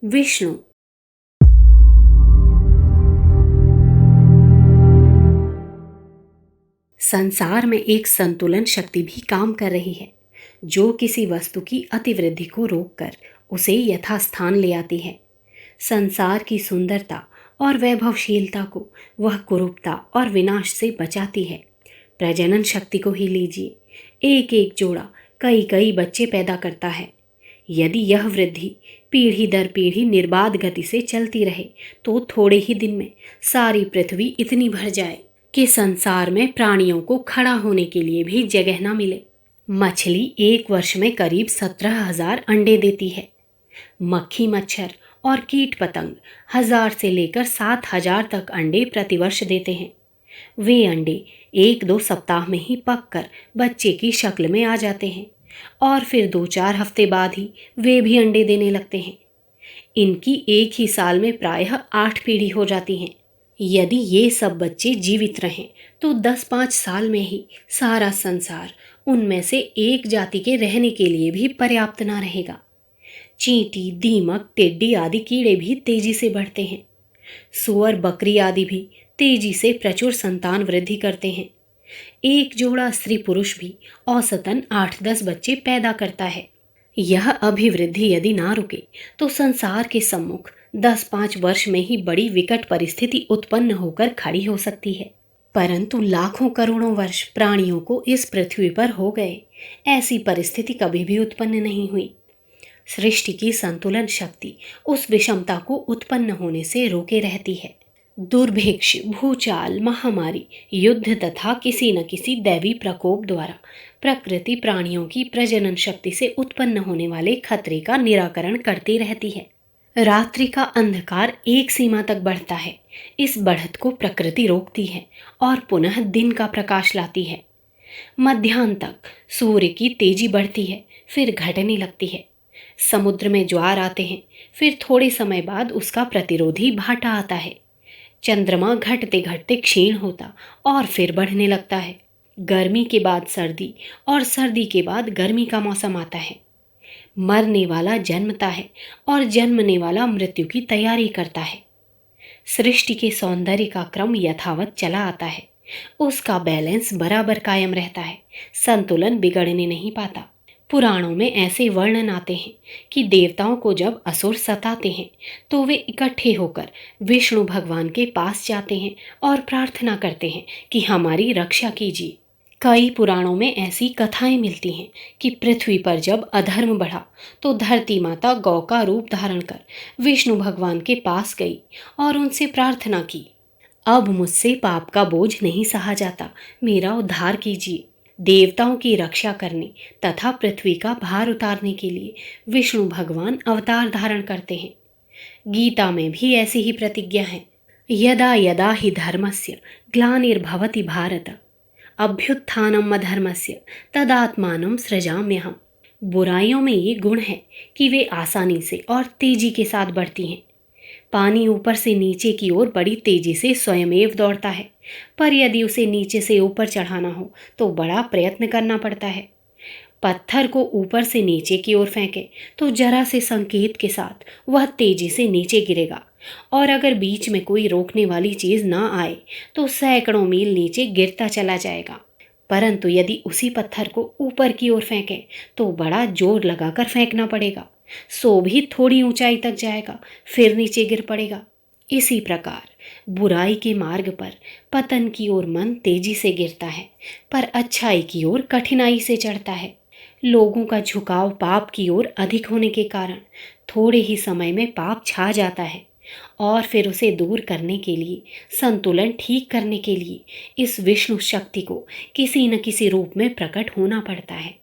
विष्णु। संसार में एक संतुलन शक्ति भी काम कर रही है, जो किसी वस्तु की अतिवृद्धि को रोककर उसे यथास्थान ले आती है। संसार की सुंदरता और वैभवशीलता को वह कुरूपता और विनाश से बचाती है। प्रजनन शक्ति को ही लीजिए, एक एक जोड़ा कई कई बच्चे पैदा करता है। यदि यह वृद्धि पीढ़ी दर पीढ़ी निर्बाध गति से चलती रहे तो थोड़े ही दिन में सारी पृथ्वी इतनी भर जाए कि संसार में प्राणियों को खड़ा होने के लिए भी जगह न मिले। मछली एक वर्ष में करीब 17,000 अंडे देती है। मक्खी मच्छर और कीट पतंग 1,000 से लेकर 7,000 तक अंडे प्रतिवर्ष देते हैं। वे अंडे 1-2 सप्ताह में ही पककर बच्चे की शक्ल में आ जाते हैं और फिर 2-4 हफ्ते बाद ही वे भी अंडे देने लगते हैं। इनकी एक ही साल में प्रायः 8 पीढ़ी हो जाती हैं। यदि ये सब बच्चे जीवित रहें तो 10-5 साल में ही सारा संसार उनमें से एक जाति के रहने के लिए भी पर्याप्त ना रहेगा। चींटी, दीमक, टिड्डी आदि कीड़े भी तेजी से बढ़ते हैं। सुअर, बकरी आदि भी तेजी से प्रचुर संतान वृद्धि करते हैं। एक जोड़ा स्त्री पुरुष भी औसतन 8-10 बच्चे पैदा करता है। यह अभिवृद्धि यदि ना रुके तो संसार के सम्मुख 10-5 वर्ष में ही बड़ी विकट परिस्थिति उत्पन्न होकर खड़ी हो सकती है। परंतु लाखों करोड़ों वर्ष प्राणियों को इस पृथ्वी पर हो गए, ऐसी परिस्थिति कभी भी उत्पन्न नहीं हुई। सृष्टि की संतुलन शक्ति उस विषमता को उत्पन्न होने से रोके रहती है। दुर्भिक्ष, भूचाल, महामारी, युद्ध तथा किसी न किसी दैवी प्रकोप द्वारा प्रकृति प्राणियों की प्रजनन शक्ति से उत्पन्न होने वाले खतरे का निराकरण करती रहती है। रात्रि का अंधकार एक सीमा तक बढ़ता है। इस बढ़त को प्रकृति रोकती है और पुनः दिन का प्रकाश लाती है। मध्याह्न तक सूर्य की तेजी बढ़ती है, फिर घटने लगती है। समुद्र में ज्वार आते हैं, फिर थोड़े समय बाद उसका प्रतिरोधी भाटा आता है। चंद्रमा घटते घटते क्षीण होता और फिर बढ़ने लगता है। गर्मी के बाद सर्दी और सर्दी के बाद गर्मी का मौसम आता है। मरने वाला जन्मता है और जन्मने वाला मृत्यु की तैयारी करता है। सृष्टि के सौंदर्य का क्रम यथावत चला आता है। उसका बैलेंस बराबर कायम रहता है, संतुलन बिगड़ने नहीं पाता। पुराणों में ऐसे वर्णन आते हैं कि देवताओं को जब असुर सताते हैं तो वे इकट्ठे होकर विष्णु भगवान के पास जाते हैं और प्रार्थना करते हैं कि हमारी रक्षा कीजिए। कई पुराणों में ऐसी कथाएं मिलती हैं कि पृथ्वी पर जब अधर्म बढ़ा तो धरती माता गौ का रूप धारण कर विष्णु भगवान के पास गई और उनसे प्रार्थना की, अब मुझसे पाप का बोझ नहीं सहा जाता, मेरा उद्धार कीजिए। देवताओं की रक्षा करने तथा पृथ्वी का भार उतारने के लिए विष्णु भगवान अवतार धारण करते हैं। गीता में भी ऐसी ही प्रतिज्ञा है। यदा यदा हि धर्मस्य ग्लानिर्भवति भारत अभ्युत्थानम अधर्मस्य तदात्मानं सृजाम्यहम्। बुराइयों में ये गुण है कि वे आसानी से और तेजी के साथ बढ़ती हैं। पानी ऊपर से नीचे की ओर बड़ी तेजी से स्वयमेव दौड़ता है, पर यदि उसे नीचे से ऊपर चढ़ाना हो तो बड़ा प्रयत्न करना पड़ता है। पत्थर को ऊपर से नीचे की ओर फेंके तो जरा से संकेत के साथ वह तेजी से नीचे गिरेगा, और अगर बीच में कोई रोकने वाली चीज ना आए तो सैकड़ों मील नीचे गिरता चला जाएगा। परंतु यदि उसी पत्थर को ऊपर की ओर फेंके तो बड़ा जोर लगाकर फेंकना पड़ेगा, सो भी थोड़ी ऊंचाई तक जाएगा, फिर नीचे गिर पड़ेगा। इसी प्रकार बुराई के मार्ग पर पतन की ओर मन तेजी से गिरता है, पर अच्छाई की ओर कठिनाई से चढ़ता है। लोगों का झुकाव पाप की ओर अधिक होने के कारण थोड़े ही समय में पाप छा जाता है, और फिर उसे दूर करने के लिए, संतुलन ठीक करने के लिए इस विष्णु शक्ति को किसी न किसी रूप में प्रकट होना पड़ता है।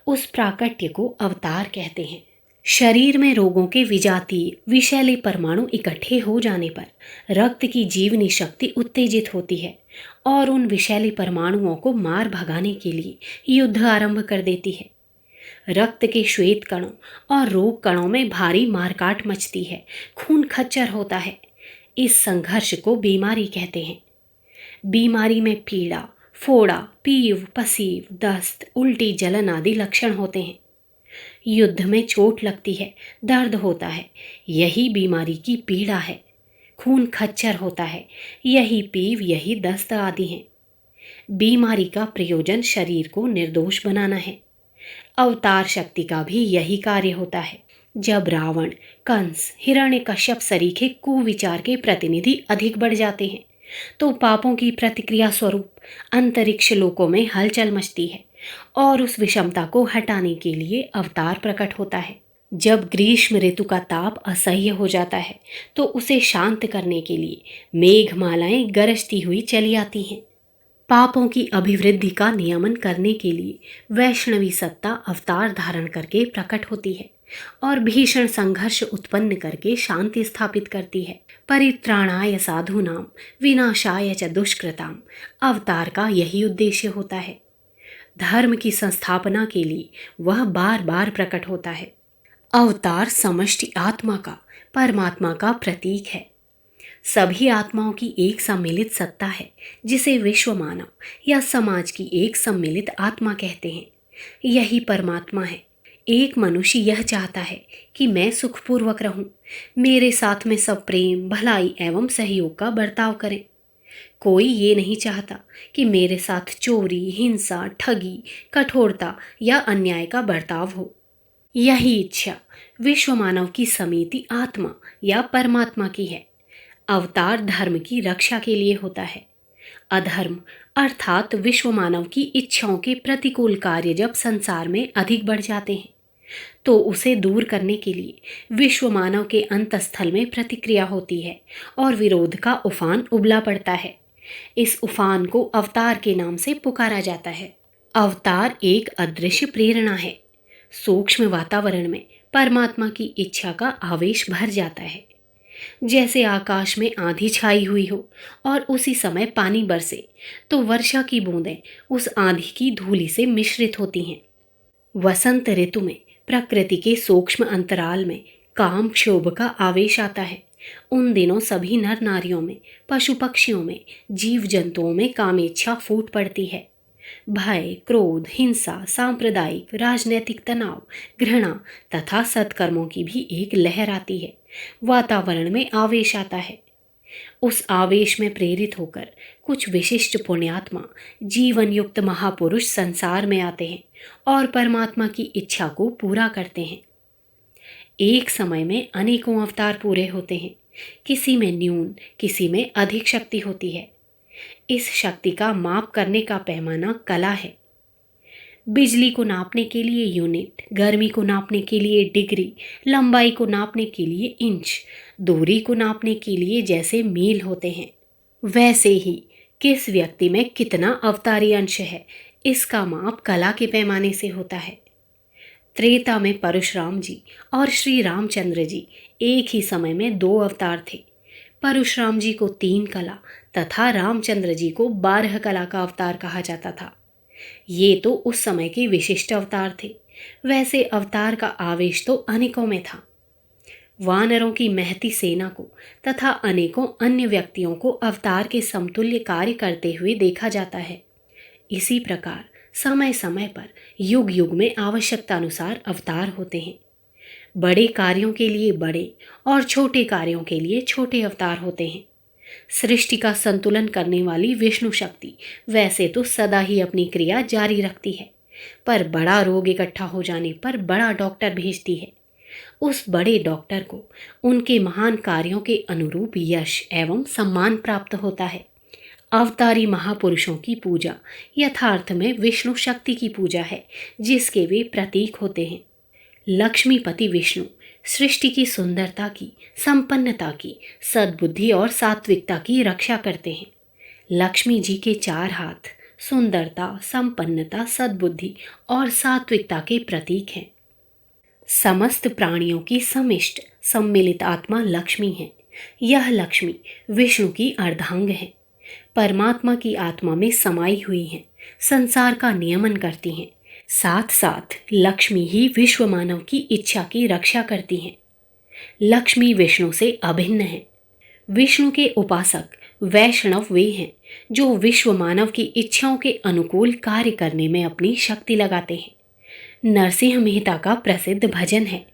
उस प्राकट्य को अवतार कहते हैं। शरीर में रोगों के विजातीय विषैले परमाणु इकट्ठे हो जाने पर रक्त की जीवनी शक्ति उत्तेजित होती है और उन विषैले परमाणुओं को मार भगाने के लिए युद्ध आरंभ कर देती है। रक्त के श्वेत कणों और रोग कणों में भारी मारकाट मचती है, खून खच्चर होता है। इस संघर्ष को बीमारी कहते हैं। बीमारी में पीड़ा, फोड़ा, पीव, पसीव, दस्त, उल्टी, जलन आदि लक्षण होते हैं। युद्ध में चोट लगती है, दर्द होता है, यही बीमारी की पीड़ा है। खून खच्चर होता है, यही पीव, यही दस्त आदि हैं। बीमारी का प्रयोजन शरीर को निर्दोष बनाना है। अवतार शक्ति का भी यही कार्य होता है। जब रावण, कंस, हिरण्यकश्यप सरीखे कुविचार के प्रतिनिधि अधिक बढ़ जाते हैं, तो पापों की प्रतिक्रिया स्वरूप अंतरिक्ष लोकों में हलचल मचती है और उस विषमता को हटाने के लिए अवतार प्रकट होता है। जब ग्रीष्म ऋतु का ताप असह्य हो जाता है, तो उसे शांत करने के लिए मेघमालाएं गरजती हुई चली आती हैं। पापों की अभिवृद्धि का नियमन करने के लिए वैष्णवी सत्ता अवतार धारण करके प्रकट होती है और भीषण संघर्ष उत्पन्न करके शांति स्थापित करती है। परित्राणाय साधूनाम विनाशाय च दुष्कृताम, अवतार का यही उद्देश्य होता है। धर्म की संस्थापना के लिए वह बार बार प्रकट होता है। अवतार समष्टि आत्मा का, परमात्मा का प्रतीक है। सभी आत्माओं की एक सम्मिलित सत्ता है, जिसे विश्व मानव या समाज की एक सम्मिलित आत्मा कहते हैं। यही परमात्मा है। एक मनुष्य यह चाहता है कि मैं सुखपूर्वक रहूं, मेरे साथ में सब प्रेम, भलाई एवं सहयोग का बर्ताव करें। कोई ये नहीं चाहता कि मेरे साथ चोरी, हिंसा, ठगी, कठोरता या अन्याय का बर्ताव हो। यही इच्छा विश्व मानव की समिति आत्मा या परमात्मा की है। अवतार धर्म की रक्षा के लिए होता है। अधर्म अर्थात विश्व मानव की इच्छाओं के प्रतिकूल कार्य जब संसार में अधिक बढ़ जाते हैं, तो उसे दूर करने के लिए विश्व मानव के अंतस्थल में प्रतिक्रिया होती है और विरोध का उफान उबला पड़ता है। इस उफान को अवतार के नाम से पुकारा जाता है। अवतार एक अदृश्य प्रेरणा है। सूक्ष्म वातावरण में परमात्मा की इच्छा का आवेश भर जाता है। जैसे आकाश में आंधी छाई हुई हो और उसी समय पानी बरसे, तो वर्षा की बूंदें उस आंधी की धूलि से मिश्रित होती हैं। वसंत ऋतु में प्रकृति के सूक्ष्म अंतराल में काम क्षोभ का आवेश आता है। उन दिनों सभी नर नारियों में, पशु पक्षियों में, जीव जंतुओं में कामेच्छा फूट पड़ती है। भय, क्रोध, हिंसा, सांप्रदायिक, राजनैतिक तनाव, घृणा तथा सत्कर्मों की भी एक लहर आती है। वातावरण में आवेश आता है। उस आवेश में प्रेरित होकर कुछ विशिष्ट पुण्यात्मा, जीवन युक्त महापुरुष संसार में आते हैं और परमात्मा की इच्छा को पूरा करते हैं। एक समय में अनेकों अवतार पूरे होते हैं। किसी में न्यून, किसी में अधिक शक्ति होती है। इस शक्ति का माप करने का पैमाना कला है। बिजली को नापने के लिए यूनिट, गर्मी को नापने के लिए डिग्री, लंबाई को नापने के लिए इंच, दूरी को नापने के लिए जैसे मील होते हैं, वैसे ही किस व्यक्ति में कितना अवतारी अंश है, इसका माप कला के पैमाने से होता है। त्रेता में परशुराम जी और श्री रामचंद्र जी एक ही समय में 2 अवतार थे। परशुराम जी को 3 कला तथा रामचंद्र जी को 12 कला का अवतार कहा जाता था। ये तो उस समय के विशिष्ट अवतार थे। वैसे अवतार का आवेश तो अनेकों में था। वानरों की महती सेना को तथा अनेकों अन्य व्यक्तियों को अवतार के समतुल्य कार्य करते हुए देखा जाता है। इसी प्रकार समय समय पर युग युग में आवश्यकता अनुसार अवतार होते हैं। बड़े कार्यों के लिए बड़े और छोटे कार्यों के लिए छोटे अवतार होते हैं। सृष्टि का संतुलन करने वाली विष्णु शक्ति वैसे तो सदा ही अपनी क्रिया जारी रखती है, पर बड़ा रोग इकट्ठा हो जाने पर बड़ा डॉक्टर भेजती है। उस बड़े डॉक्टर को उनके महान कार्यों के अनुरूप यश एवं सम्मान प्राप्त होता है। अवतारी महापुरुषों की पूजा यथार्थ में विष्णु शक्ति की पूजा है, जिसके वे प्रतीक होते हैं। लक्ष्मीपति विष्णु सृष्टि की सुंदरता की, संपन्नता की, सद्बुद्धि और सात्विकता की रक्षा करते हैं। लक्ष्मी जी के 4 हाथ सुंदरता, संपन्नता, सद्बुद्धि और सात्विकता के प्रतीक हैं। समस्त प्राणियों की समिष्ट सम्मिलित आत्मा लक्ष्मी है। यह लक्ष्मी विष्णु की अर्धांग है। परमात्मा की आत्मा में समाई हुई हैं, संसार का नियमन करती हैं। साथ साथ लक्ष्मी ही विश्व मानव की इच्छा की रक्षा करती हैं। लक्ष्मी विष्णु से अभिन्न है। विष्णु के उपासक वैष्णव वे हैं जो विश्व मानव की इच्छाओं के अनुकूल कार्य करने में अपनी शक्ति लगाते हैं। नरसिंह मेहता का प्रसिद्ध भजन है,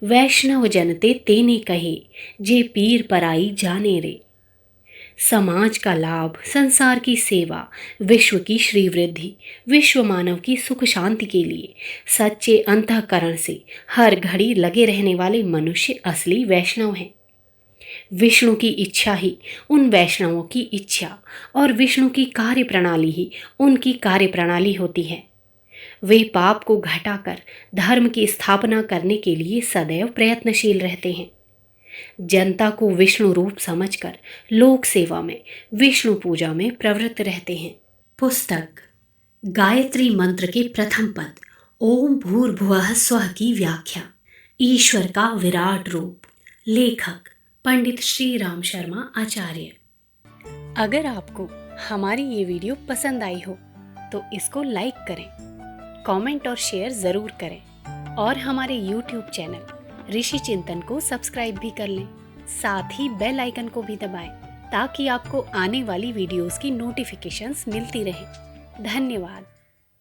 वैष्णव जनते तेने कहे, जे पीर पराई जाने रे। समाज का लाभ, संसार की सेवा, विश्व की श्रीवृद्धि, विश्व मानव की सुख शांति के लिए सच्चे अंतःकरण से हर घड़ी लगे रहने वाले मनुष्य असली वैष्णव हैं। विष्णु की इच्छा ही उन वैष्णवों की इच्छा और विष्णु की कार्य प्रणाली ही उनकी कार्य प्रणाली होती है। वे पाप को घटाकर धर्म की स्थापना करने के लिए सदैव प्रयत्नशील रहते हैं। जनता को विष्णु रूप समझकर लोक सेवा में, विष्णु पूजा में प्रवृत्त रहते हैं। पुस्तक गायत्री मंत्र के प्रथम पद ओम भूर्भुवः स्वः की व्याख्या, ईश्वर का विराट रूप। लेखक पंडित श्री राम शर्मा आचार्य। अगर आपको हमारी ये वीडियो पसंद आई हो तो इसको लाइक करें, कमेंट और शेयर ज़रूर करें और हमारे YouTube चैनल ऋषि चिंतन को सब्सक्राइब भी कर लें। साथ ही बेल आइकन को भी दबाएं ताकि आपको आने वाली वीडियोस की नोटिफिकेशंस मिलती रहें। धन्यवाद।